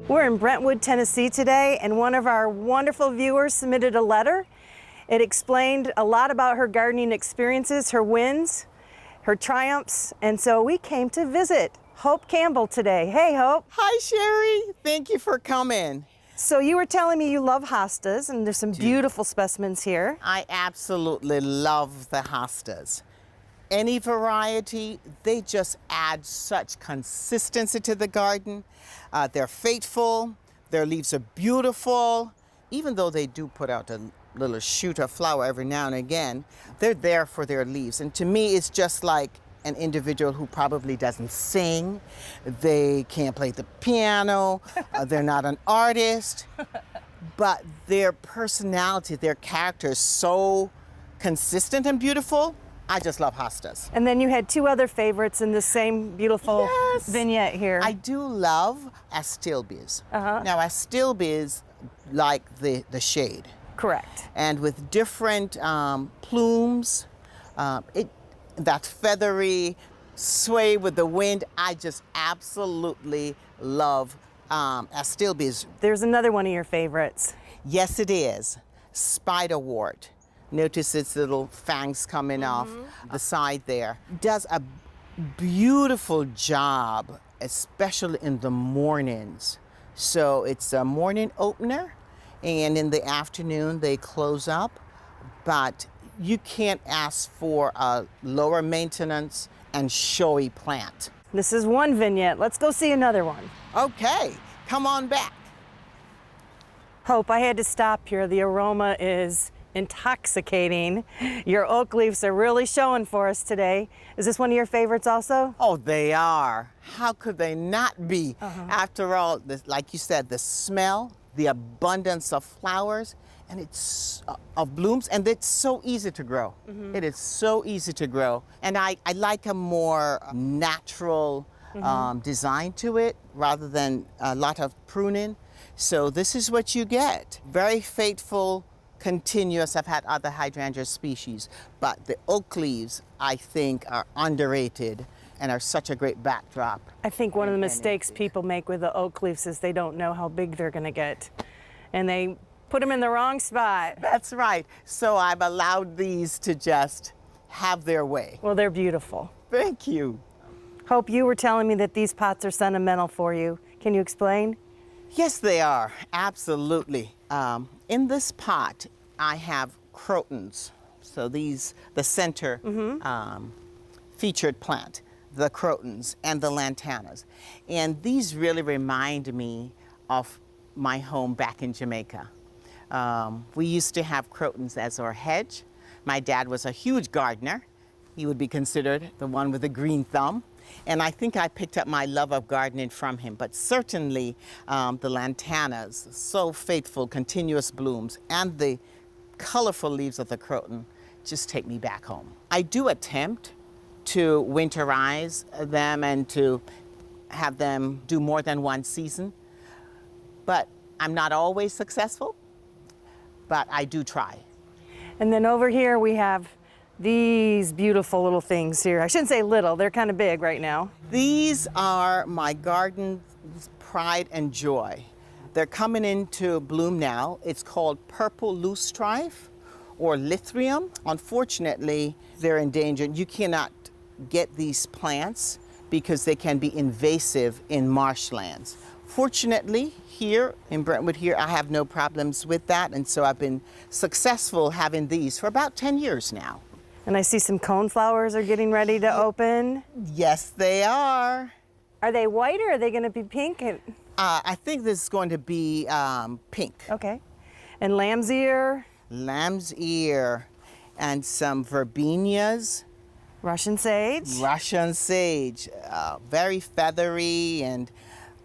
We're in Brentwood, Tennessee today, and one of our wonderful viewers submitted a letter. It explained a lot about her gardening experiences, her wins, her triumphs, and so we came to visit Hope Campbell today. Hey, Hope. Hi, Sheri. Thank you for coming. So you were telling me you love hostas, and there's some beautiful specimens here. I absolutely love the hostas. Any variety, they just add such consistency to the garden. They're faithful, their leaves are beautiful. Even though they do put out a little shoot of flower every now and again, they're there for their leaves. And to me, it's just like an individual who probably doesn't sing, they can't play the piano, they're not an artist, but their personality, their character is so consistent and beautiful. I just love hostas. And then you had two other favorites in the same beautiful vignette here. I do love astilbes. Now astilbes like the shade. Correct. And with different plumes, that feathery sway with the wind, I just absolutely love astilbes. There's another one of your favorites. Yes, it is. Spiderwort. Notice its little fangs coming off the side there. Does a beautiful job, especially in the mornings. So it's a morning opener, and in the afternoon they close up. But you can't ask for a lower maintenance and showy plant. This is one vignette. Let's go see another one. Okay, come on back. Hope, I had to stop here. The aroma is intoxicating. Your oak leaves are really showing for us today. Is this one of your favorites also? Oh, they are. How could they not be? After all, like you said, the smell, the abundance of flowers, and it's of blooms, and it's so easy to grow. It is so easy to grow. And I like a more natural design to it rather than a lot of pruning. So this is what you get. Very faithful, continuous. I've had other hydrangea species, but the oak leaves, I think, are underrated and are such a great backdrop. I think one of the mistakes people make with the oak leaves is they don't know how big they're gonna get, and they put them in the wrong spot. That's right. So I've allowed these to just have their way. Well, they're beautiful. Thank you. Hope, you were telling me that these pots are sentimental for you. Can you explain? Yes, they are. Absolutely. In this pot, I have Crotons. So these, the center featured plant, the Crotons and the lantanas. And these really remind me of my home back in Jamaica. We used to have Crotons as our hedge. My dad was a huge gardener. He would be considered the one with the green thumb. And I think I picked up my love of gardening from him, but certainly the lantanas, so faithful, continuous blooms, and the colorful leaves of the croton just take me back home. I do attempt to winterize them and to have them do more than one season, but I'm not always successful, but I do try. And then over here we have these beautiful little things here. I shouldn't say little, they're kind of big right now. These are my garden's pride and joy. They're coming into bloom now. It's called purple loosestrife or Lithium. Unfortunately, they're endangered. You cannot get these plants because they can be invasive in marshlands. Fortunately, here in Brentwood here, I have no problems with that, and so I've been successful having these for about 10 years now. And I see some coneflowers are getting ready to open. Yes, they are. Are they white or are they going to be pink? I think this is going to be pink. Okay. And lamb's ear? Lamb's ear and some verbenias. Russian sage? Russian sage. Very feathery and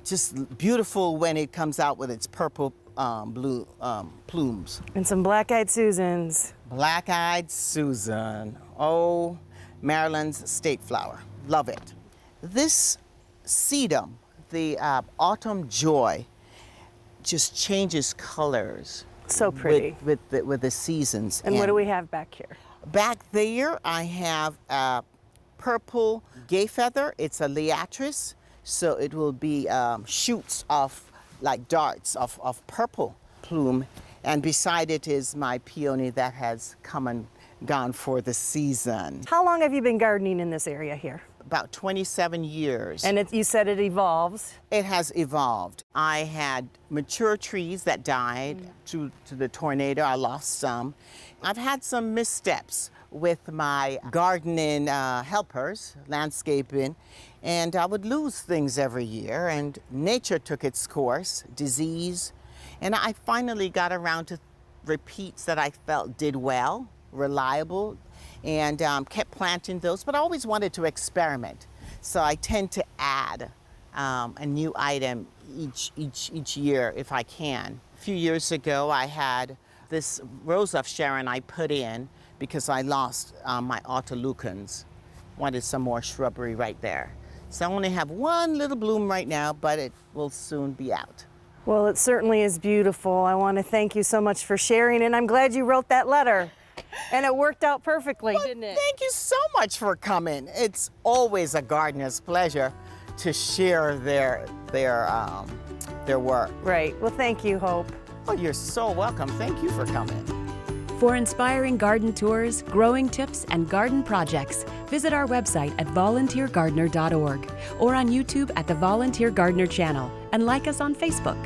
just beautiful when it comes out with its purple blue plumes. And some black-eyed Susans. Black-eyed Susan. Oh, Maryland's state flower. Love it. This sedum, the autumn joy, just changes colors. So pretty. With the seasons. And what do we have back here? Back there, I have a purple gay feather. It's a liatris, so it will be shoots of like darts of purple plume. And beside it is my peony that has come and gone for the season. How long have you been gardening in this area here? About 27 years. And you said it evolves. It has evolved. I had mature trees that died to the tornado. I lost some. I've had some missteps with my gardening helpers, landscaping, and I would lose things every year, and nature took its course, disease, and I finally got around to repeats that I felt did well, reliable, and kept planting those, but I always wanted to experiment. So I tend to add a new item each year if I can. A few years ago, I had this Rose of Sharon I put in because I lost my autoleucans. Wanted some more shrubbery right there. So I only have one little bloom right now, but it will soon be out. Well, it certainly is beautiful. I want to thank you so much for sharing, and I'm glad you wrote that letter. And it worked out perfectly, didn't it? Thank you so much for coming. It's always a gardener's pleasure to share their work. Right. Well, thank you, Hope. Oh, you're so welcome. Thank you for coming. For inspiring garden tours, growing tips, and garden projects, visit our website at volunteergardener.org or on YouTube at the Volunteer Gardener channel, and like us on Facebook.